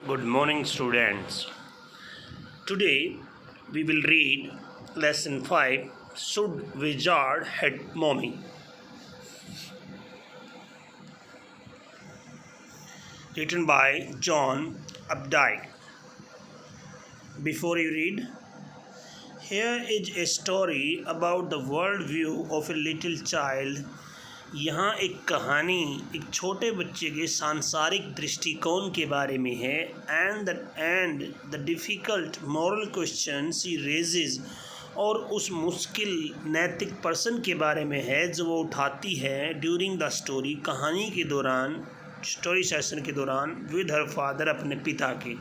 Good morning, students. Today we will read lesson 5 Should Wizard Hit Mommy? Written by John Updike. Before you read, here is a story about the worldview of a little child. यहाँ एक कहानी एक छोटे बच्चे के सांसारिक दृष्टिकोण के बारे में है and the difficult moral questions he raises और उस मुश्किल नैतिक प्रश्न के बारे में है जो वो उठाती है ड्यूरिंग द स्टोरी कहानी के दौरान स्टोरी सेशन के दौरान विद हर फादर अपने पिता के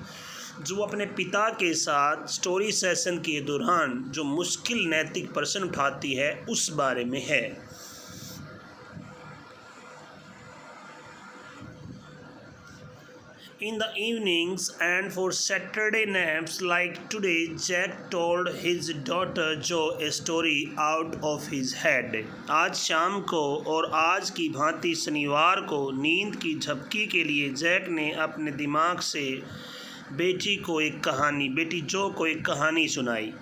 जो अपने पिता के साथ स्टोरी सेशन के दौरान जो मुश्किल नैतिक प्रश्न उठाती है उस बारे में है. In the evenings and for Saturday naps like today, Jack told his daughter Jo a story out of his head. आज शाम को और आज की भांति शनिवार को नींद की झपकी के लिए जैक ने अपने दिमाग से बेटी जो को एक कहानी सुनाई.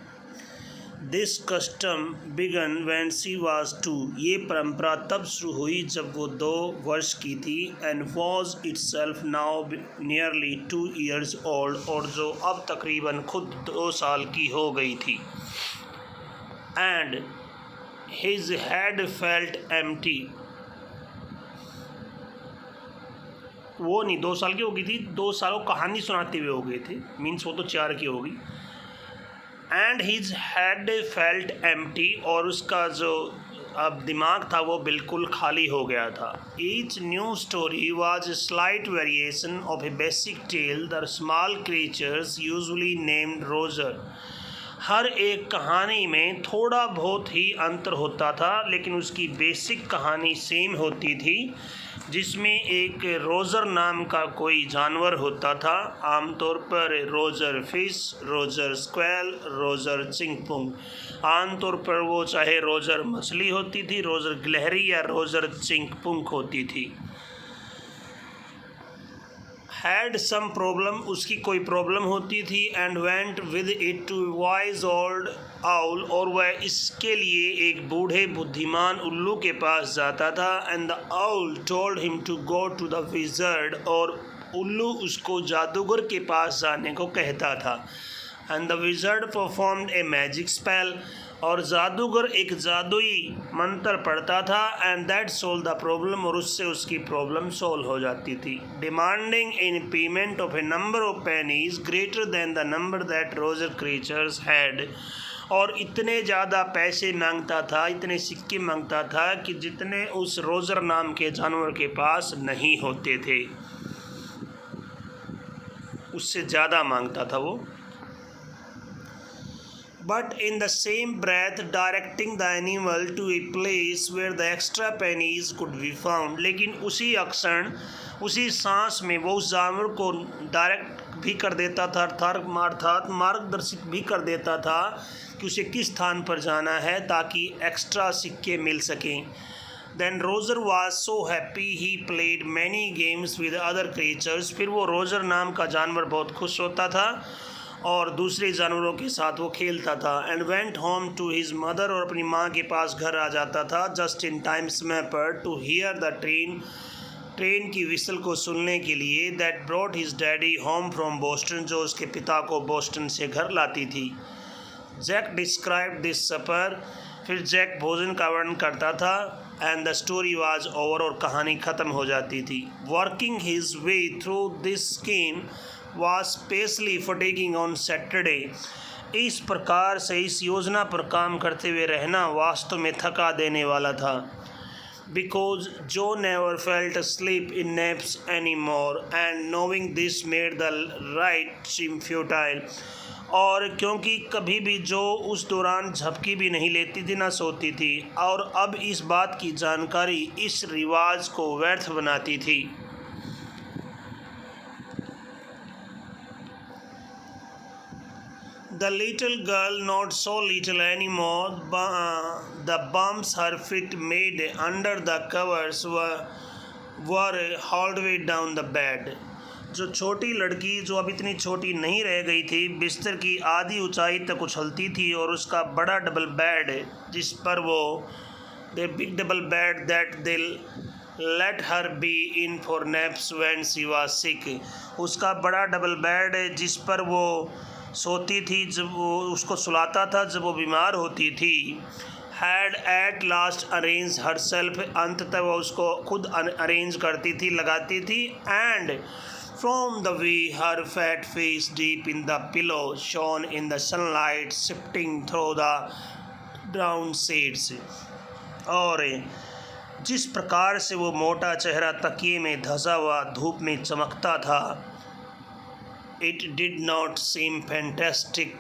This custom began when she was 2. ये परंपरा तब शुरू हुई जब वो 2 वर्ष की थी and was itself now nearly 2 years old और जो अब तकरीबन खुद 2 साल की हो गई थी. And his head felt empty. वो नहीं 2 साल की हो गई थी, 2 सालों कहानी सुनाते हुए हो गए थे, मीन्स वो तो 4 की होगी. And his head felt empty और उसका जो अब दिमाग था वो बिल्कुल खाली हो गया था. Each new story was a slight variation of a basic tale the small creatures usually named Roger. हर एक कहानी में थोड़ा बहुत ही अंतर होता था लेकिन उसकी बेसिक कहानी सेम होती थी जिसमें एक रोज़र नाम का कोई जानवर होता था. आमतौर पर रोज़र फिश, रोज़र स्क्वैल, रोज़र चिंगपुंग. आमतौर पर वो चाहे रोज़र मछली होती थी, रोज़र गिलहरी या रोज़र चिंगपुंग होती थी. हैड सम प्रॉब्लम उसकी कोई प्रॉब्लम होती थी and went with it to wise old owl और वह इसके लिए एक बूढ़े बुद्धिमान उल्लू के पास जाता था. And the owl told him to go to the wizard और उल्लू उसको जादूगर के पास जाने को कहता था. And the wizard performed a magic spell और जादूगर एक जादुई मंत्र पढ़ता था. And that solve the problem और उससे उसकी प्रॉब्लम सोल्व हो जाती थी. Demanding in payment of A number of pennies greater than the number that Roger creatures had और इतने ज़्यादा पैसे मांगता था, इतने सिक्के मांगता था कि जितने उस रोजर नाम के जानवर के पास नहीं होते थे, उससे ज़्यादा मांगता था वो. But in the same breath directing the animal to a place where the extra pennies could be found. लेकिन उसी अक्षण उसी सांस में वो उस जानवर को डायरेक्ट भी कर देता था अर्थात मार्गदर्शित भी कर देता था कि उसे किस स्थान पर जाना है ताकि एक्स्ट्रा सिक्के मिल सकें. Then Roger was so happy he played many games with other creatures. फिर वो रोजर नाम का जानवर बहुत खुश होता था और दूसरे जानवरों के साथ वो खेलता था. And went home to his mother और अपनी माँ के पास घर आ जाता था जस्ट इन टाइम समय पर टू हियर द ट्रेन की विसल को सुनने के लिए that brought his daddy home from Boston जो उसके पिता को बोस्टन से घर लाती थी. जैक डिस्क्राइब दिस सपर फिर जैक भोजन का वर्णन करता था. And the story was over और कहानी ख़त्म हो जाती थी. Working his way through this scheme was spacely fatiguing on Saturday. इस प्रकार से इस योजना पर काम करते हुए रहना वास्तव में थका देने वाला था. Because Joe never felt asleep in naps anymore and knowing this made the ride seem futile. और क्योंकि कभी भी जो उस दौरान झपकी भी नहीं लेती थी ना सोती थी और अब इस बात की जानकारी इस रिवाज को व्यर्थ बनाती थी. The little girl, not so little anymore, the bumps her feet made under the covers were hauled way down the bed. जो छोटी लड़की जो अब इतनी छोटी नहीं रह गई थी, बिस्तर की आधी ऊंचाई तक उछलती थी और उसका बड़ा डबल बेड जिस पर वो the big double bed that they let her be in for naps when she was sick, उसका बड़ा डबल बेड जिस पर वो सोती थी जब वो उसको सुलाता था जब वो बीमार होती थी, had at last arrange her self, अंततः वो उसको खुद अरेंज करती थी, लगाती थी, and from the way her fat face deep in the pillow shone in the sunlight sifting through the brown shades, और जिस प्रकार से वो मोटा चेहरा तकिए में धंसा हुआ धूप में चमकता था, it did not seem fantastic,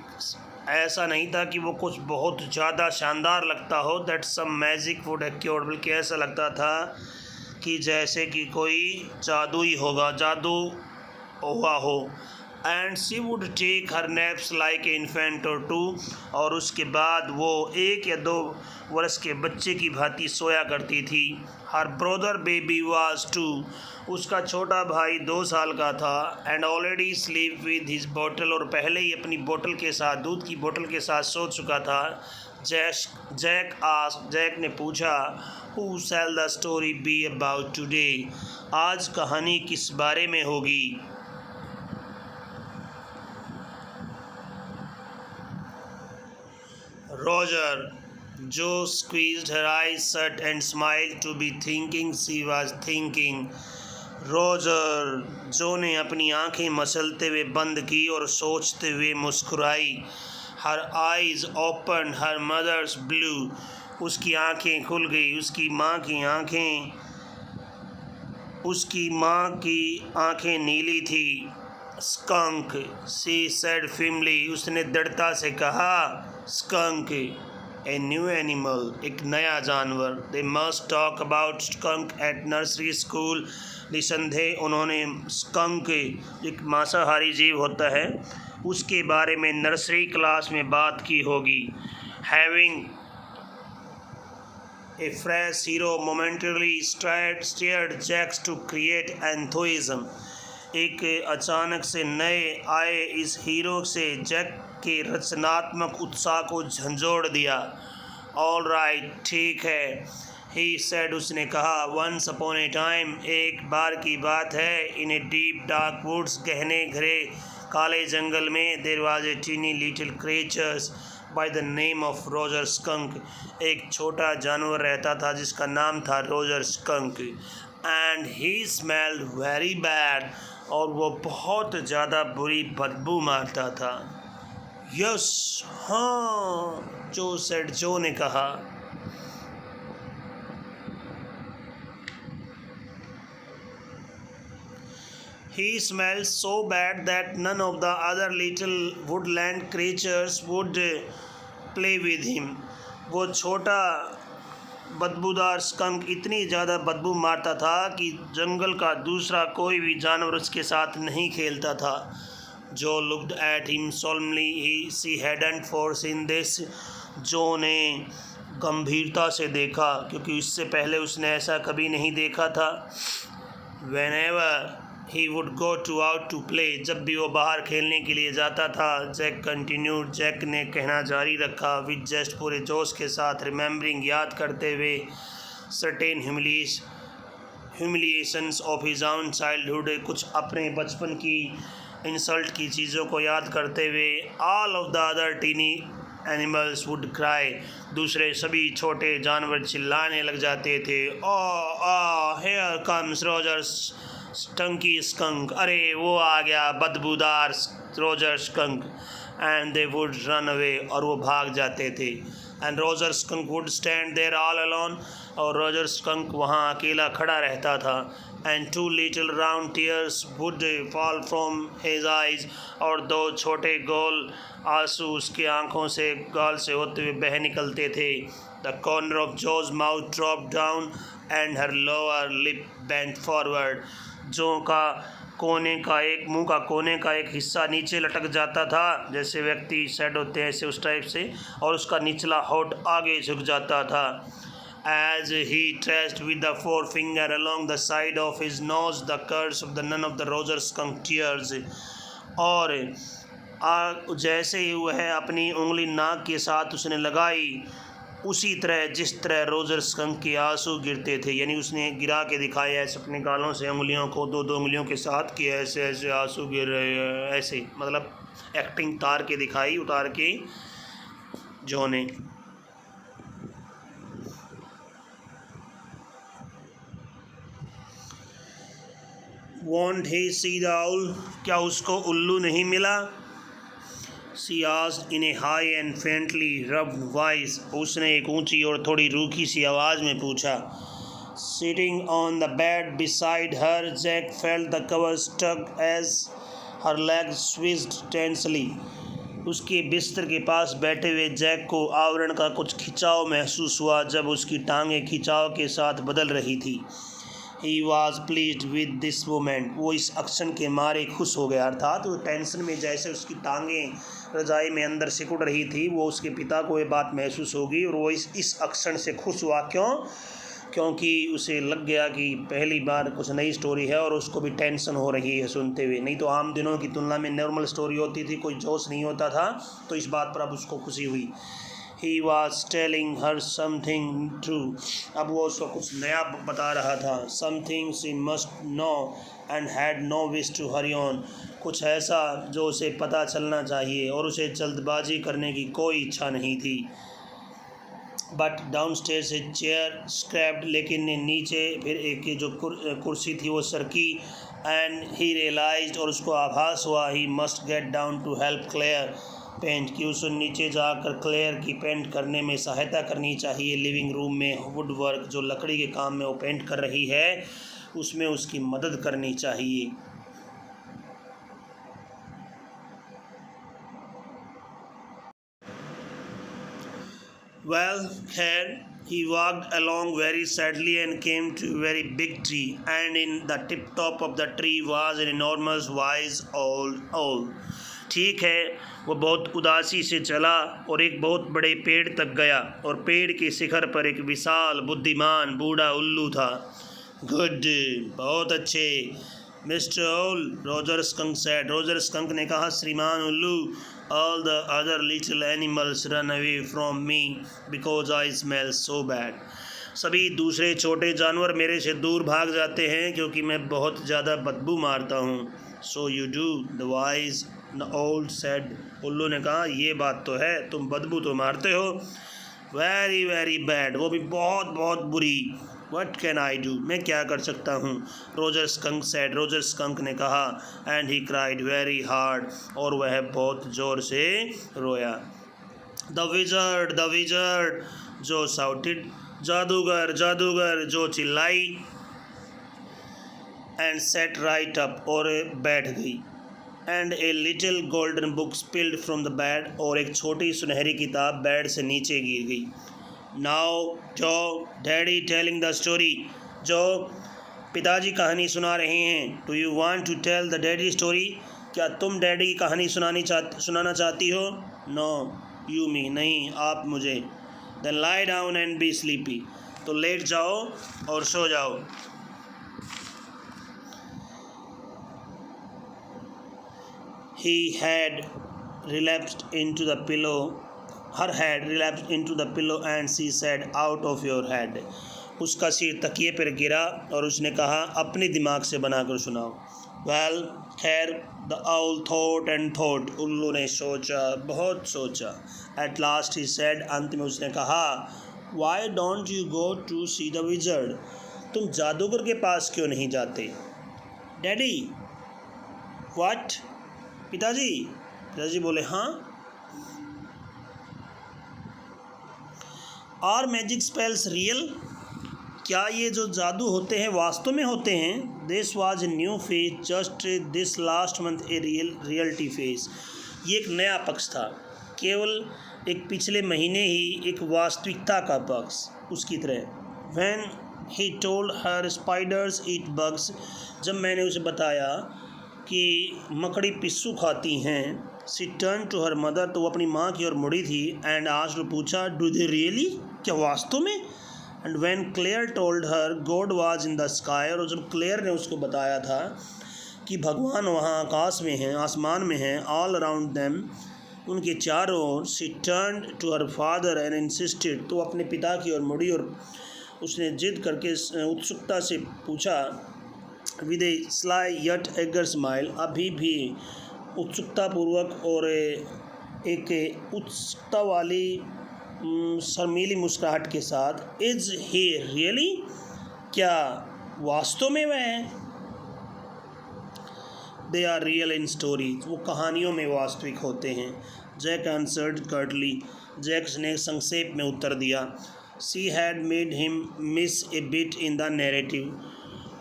ऐसा नहीं था कि वो कुछ बहुत ज़्यादा शानदार लगता हो, दैट सम मैजिक वुड एक्योर्ड, बल्कि ऐसा लगता था कि जैसे कि कोई जादू ही होगा, जादू हुआ हो। And she would take her naps like a infant और टू, और उसके बाद वो 1 या 2 वर्ष के बच्चे की भांति सोया करती थी। हर ब्रदर बेबी वाज 2, उसका छोटा भाई 2 साल का था, and already sleep with his bottle, और पहले ही अपनी बोतल के साथ, दूध की बोतल के साथ सो चुका था। जैक ने पूछा, who shell the story be about today, आज कहानी किस बारे में होगी? Roger, Joe squeezed her eyes shut and smiled to be thinking she was thinking. Roger, जो ने अपनी आंखें मसलते हुए बंद की और सोचते हुए मुस्कुराई। Her eyes open, her mother's blue, उसकी आंखें खुल गई, उसकी माँ की आंखें नीली थी। स्कंक, शी सेड फिमली, उसने दृढ़ता से कहा। स्कंक, ए न्यू एनिमल, एक नया जानवर। They must talk about skunk at nursery school, निसंदेह उन्होंने स्कंक, एक मांसाहारी जीव होता है, उसके बारे में नर्सरी क्लास में बात की होगी। Having a fresh hero momentarily stared jacks to create enthusiasm, एक अचानक से नए आए इस हीरो से जैक के रचनात्मक उत्साह को झंझोड़ दिया। ऑल राइट, ठीक है, ही सेड, उसने कहा। वंस अपॉन ए टाइम, एक बार की बात है, in a deep dark woods, गहने घरे काले जंगल में, there was a tiny little creatures by the name of Roger skunk, एक छोटा जानवर रहता था जिसका नाम था Roger skunk. And he smelled very bad, और वो बहुत ज़्यादा बुरी बदबू मारता था। यस, हाँ, जो ने कहा। He smelled so bad that none of the other little woodland creatures would play with him. वो छोटा बदबूदार स्कंक इतनी ज़्यादा बदबू मारता था कि जंगल का दूसरा कोई भी जानवर उसके साथ नहीं खेलता था। जो looked at him solemnly, she hadn't foreseen this, जो ने गंभीरता से देखा, क्योंकि उससे पहले उसने ऐसा कभी नहीं देखा था। Whenever he would go out to play, जब भी वो बाहर खेलने के लिए जाता था, जैक कंटिन्यूड, जैक ने कहना जारी रखा, विद जस्ट, पूरे जोश के साथ, रिमेंबरिंग, याद करते हुए, certain humiliations of his own childhood, कुछ अपने बचपन की इंसल्ट की चीज़ों को याद करते हुए। All of the other tiny animals would cry, दूसरे सभी छोटे जानवर चिल्लाने लग जाते थे। Here comes Roger stinky skunk, अरे वो आ गया बदबूदार Roger skunk. And they would run away, और वो भाग जाते थे। And Roger skunk would stand there all alone, और रोजर स्कंक वहाँ अकेला खड़ा रहता था। And 2 little round tears would fall from his eyes, और 2 छोटे गोल आंसू उसके आँखों से, गाल से होते हुए बह निकलते थे। The corner of Jo's mouth drop down and her lower lip bent forward, Jo का कोने का एक मुंह का कोने का एक हिस्सा नीचे लटक जाता था, जैसे व्यक्ति सेड होते हैं ऐसे, उस टाइप से, और उसका निचला होठ आगे झुक जाता था। as he traced with the forefinger along the side of his nose the curves of the none of the Roger skunk tears. और जैसे ही वह अपनी उंगली नाक के साथ उसने लगाई, उसी तरह जिस तरह रोजर स्कंक के आंसू गिरते थे, यानी उसने गिरा के दिखाया ऐसे अपने गालों से उंगलियों को दो दो उंगलियों के साथ कि ऐसे ऐसे आंसू गिर रहे हैं, ऐसे मतलब एक्टिंग उतार के दिखाई, उतार के जो ने। Won't he see the owl? क्या उसको उल्लू नहीं मिला? She asked in a high and faintly rubbed voice. उसने एक ऊंची और थोड़ी रूखी सी आवाज़ में पूछा। Sitting on the bed beside her, Jack felt the cover stuck as her legs squeezed tensely. उसके बिस्तर के पास बैठे हुए जैक को आवरण का कुछ खिंचाव महसूस हुआ जब उसकी टांगें खिंचाव के साथ बदल रही थी। He was pleased with this moment. वो इस एक्शन के मारे खुश हो गया, अर्थात वो टेंशन में जैसे उसकी टांगें रजाई में अंदर सिकुड़ रही थी, वो उसके पिता को ये बात महसूस होगी और वो इस एक्शन से खुश हुआ। क्यों? क्योंकि उसे लग गया कि पहली बार कुछ नई स्टोरी है और उसको भी टेंशन हो रही है सुनते हुए। नहीं तो आम दिनों की तुलना में नॉर्मल स्टोरी होती थी, कोई जोश नहीं होता था, तो इस बात पर अब उसको खुशी हुई। He was telling her something true. अब वो उसको कुछ नया बता रहा था। Something she must know and had no wish to hurry on. कुछ ऐसा जो उसे पता चलना चाहिए और उसे जल्दबाजी करने की कोई इच्छा नहीं थी। But downstairs a chair scraped. लेकिन नीचे फिर एक जो कुर्सी थी वो सरकी। And he realized और उसको आभास हुआ he must get down to help Claire paint की, उसे नीचे जाकर क्लेयर की पेंट करने में सहायता करनी चाहिए। लिविंग रूम में वुड वर्क जो लकड़ी के काम में वो पेंट कर रही है उसमें उसकी मदद करनी चाहिए। Well, खैर he walked along very sadly and came to a very big tree, and in the tip top of the tree was an enormous wise owl. ठीक है, वो बहुत उदासी से चला और एक बहुत बड़े पेड़ तक गया और पेड़ के शिखर पर एक विशाल बुद्धिमान बूढ़ा उल्लू था। गुड, बहुत अच्छे मिस्टर ओल, Roger skunk said. Roger skunk ने कहा, श्रीमान उल्लू, all the other little animals run away from me because I smell so bad. सभी दूसरे छोटे जानवर मेरे से दूर भाग जाते हैं क्योंकि मैं बहुत ज़्यादा बदबू मारता हूँ। So you do, the wise owl said. उल्लू ने कहा, ये बात तो है, तुम बदबू तो मारते हो। Very very bad, वो भी बहुत बहुत बुरी। What can I do? मैं क्या कर सकता हूँ? Roger skunk said. Roger skunk ने कहा, and he cried very hard. और वह बहुत ज़ोर से रोया। The wizard, जो shouted. जादूगर, जादूगर, जो चिल्लाई। And sat right up, और बैठ गई। And a little golden book spilled from the bed, और एक छोटी सुनहरी किताब बेड से नीचे गिर गई। Now, जो डैडी टेलिंग द स्टोरी, जो पिताजी कहानी सुना रहे हैं। Do you want to tell the daddy story? क्या तुम डैडी की कहानी सुनाना चाहती हो? No, you me, नहीं, आप मुझे। Then lie down and be sleepy. तो लेट जाओ और सो जाओ। He had relapsed into the pillow. Her head relapsed into the pillow and she said, out of your head. उसका सिर तकिए पर गिरा और उसने कहा, अपने दिमाग से बनाकर सुनाओ। Well, खैर, the owl thought and thought. उल्लू ने सोचा, बहुत सोचा। At last he said, अंत में उसने कहा, why don't you go to see the wizard? तुम जादूगर के पास क्यों नहीं जाते? Daddy, what? पिताजी बोले, हाँ। Are magic spells real? क्या ये जो जादू होते हैं वास्तव में होते हैं? This was a new face just this last month a reality face. ये एक नया पक्ष था, केवल एक पिछले महीने ही एक वास्तविकता का पक्ष उसकी तरह। When he told her spiders eat bugs, जब मैंने उसे बताया कि मकड़ी पिस्सू खाती हैं। She turn to her mother, तो वो अपनी माँ की ओर मुड़ी थी। एंड आस्क्ड, पूछा, डू दे रियली? क्या वास्तव में? And when Claire told her God was in the sky, और जब क्लेयर ने उसको बताया था कि भगवान वहाँ आकाश में हैं, आसमान में हैं, ऑल अराउंड देम, उनके चारों ओर, she turned to her father and insisted, तो अपने पिता की ओर मुड़ी और उसने जिद करके उत्सुकता से पूछा, with a sly yet eager smile, अभी भी उत्सुकतापूर्वक और एक उत्सुकता वाली शर्मीली मुस्कुराहट के साथ, इज ही रियली, क्या वास्तव में वह है? They are real in stories, वो कहानियों में वास्तविक होते हैं। जैक आंसर्ड कर्टली, जैक्स ने संक्षेप में उत्तर दिया। She had made him miss A bit in the narrative,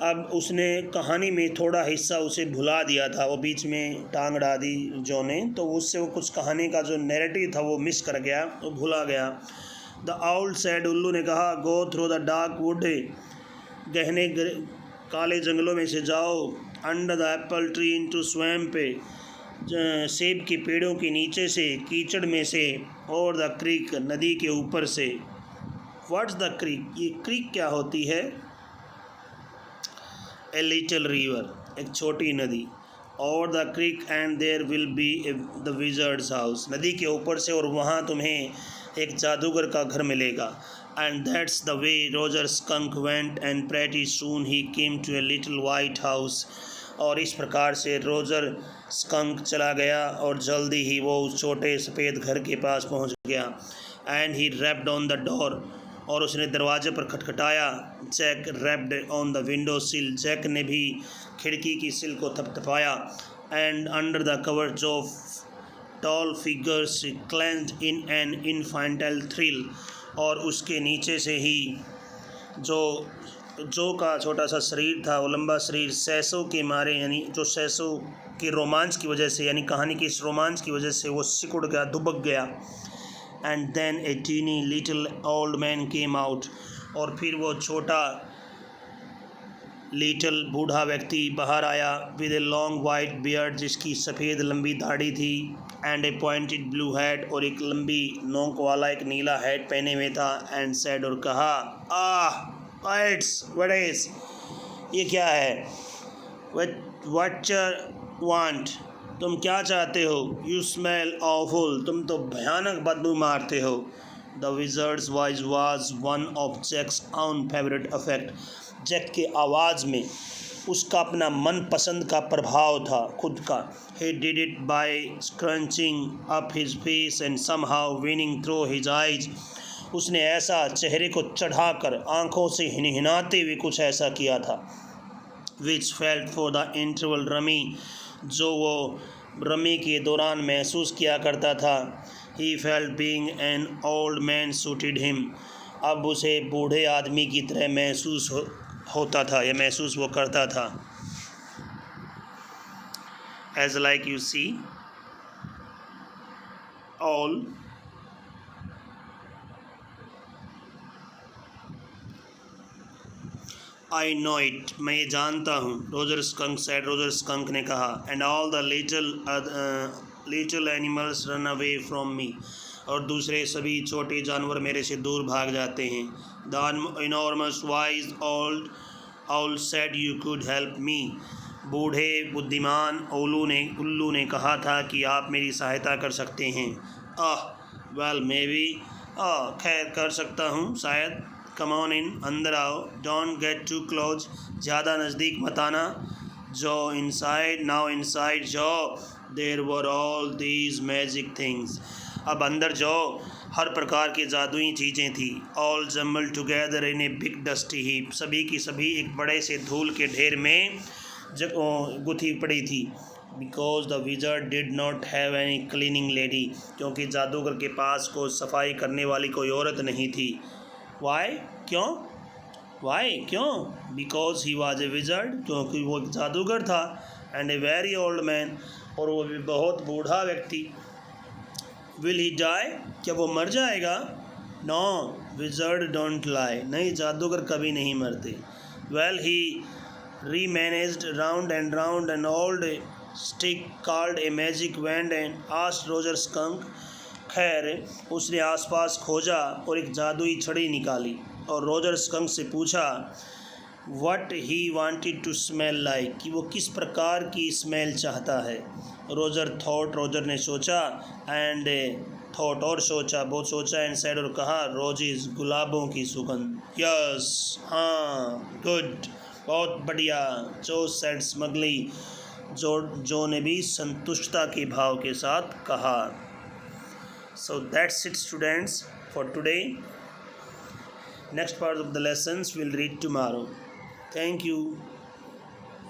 अब उसने कहानी में थोड़ा हिस्सा उसे भुला दिया था, वो बीच में टांग अड़ा दी जो ने, तो उससे वो कुछ कहानी का जो नैरेटिव था वो मिस कर गया, वो भुला गया। द आउल सेड, उल्लू ने कहा, go through the dark would, गहने काले जंगलों में से जाओ, under the Apple tree into swamp, सेब के पेड़ों के नीचे से, कीचड़ में से, और द क्रीक, नदी के ऊपर से। व्हाट्स द क्रीक, ये क्रीक क्या होती है? ए लिटिल रिवर, एक छोटी नदी। और the creek and there will be the wizard's house, नदी के ऊपर से और वहाँ तुम्हें एक जादूगर का घर मिलेगा। And that's the way Roger Skunk went, and pretty soon he came to a little white house. और इस प्रकार से रोजर स्कंक चला गया और जल्दी ही वो उस छोटे सफ़ेद घर के पास पहुंच गया। And he rapped on the door, और उसने दरवाजे पर खटखटाया। Jack rapped on the window sill, Jack ने भी खिड़की की सिल को थपथपाया। And under the covers of tall figures clenched in an infantile thrill, और उसके नीचे से ही जो का छोटा सा शरीर था, वो लंबा शरीर सैसों के मारे, यानी जो सैसों के रोमांच की वजह से, यानी कहानी के इस रोमांच की वजह से वो सिकुड़ गया, दुबक गया। And then a tiny little old man came out, और फिर वो छोटा लिटिल बूढ़ा व्यक्ति बाहर आया। With a long white beard, जिसकी सफ़ेद लंबी दाढ़ी थी। And a pointed blue hat, और एक लंबी नोक वाला एक नीला हैट पहने हुए था। एंड सेड, और कहा, इट्स व्हाट इज, ये क्या है? व्हाट यू वांट, तुम क्या चाहते हो? यू स्मेल ऑफुल, तुम तो भयानक बदबू मारते हो। The wizard's voice was one of Jack's own favourite affect, Jack के आवाज़ में उसका अपना मनपसंद का प्रभाव था, खुद का। He did it by scrunching up his face and somehow winning through his eyes, उसने ऐसा चेहरे को चढ़ाकर आंखों से हिनहिनाते हुए कुछ ऐसा किया था। Which felt for the interval rummy, जो वो रमी के दौरान महसूस किया करता था। He felt being an old man suited him, अब उसे बूढ़े आदमी की तरह महसूस होता था, या महसूस वो करता था। As like you see, all I know it, मैं ये जानता हूँ। Roger skunk said, Roger skunk ने कहा। And all the little animals run away from me, और दूसरे सभी छोटे जानवर मेरे से दूर भाग जाते हैं। The enormous wise old owl said you could help me, बूढ़े बुद्धिमान उल्लू ने कहा था कि आप मेरी सहायता कर सकते हैं। वेल मे बी, खैर कर सकता हूँ शायद। कम ऑन इन, अंदर आओ। डोंट गेट टू क्लोज, ज़्यादा नज़दीक मत आना। Jo inside, now inside Jo, there were all these magic things, अब अंदर जाओ, हर प्रकार की जादुई चीज़ें थी। All jumble together in a big dusty heap, सभी की सभी एक बड़े से धूल के ढेर में गुथी पड़ी थी। Because the wizard did not have any cleaning lady, क्योंकि जादूगर के पास को सफाई करने वाली कोई औरत नहीं थी। वाई, क्यों? वाई, क्यों? Because he was a wizard, क्योंकि वो एक जादूगर था। And a very old man, और वो भी बहुत बूढ़ा व्यक्ति। विल ही डाई, क्या वो मर जाएगा? नो, विजर्ड डोंट लाई, नहीं जादूगर कभी नहीं मरते। Well he rummaged round an old stick called a magic wand and asked Roger Skunk, खैर उसने आसपास खोजा और एक जादुई छड़ी निकाली। और रॉजर स्कंक से पूछा what he wanted to smell like, कि वो किस प्रकार की स्मेल चाहता है। रोजर ने सोचा एंड थॉट, और सोचा, बहुत सोचा, एंड सेड, और कहा रोजेज, गुलाबों की सुगंध। यस, हाँ, गुड, बहुत बढ़िया। जो सेड स्मगली, जो ने भी संतुष्टता के भाव के साथ कहा। So that's it students for today. Next part of the lessons will read tomorrow. Thank you.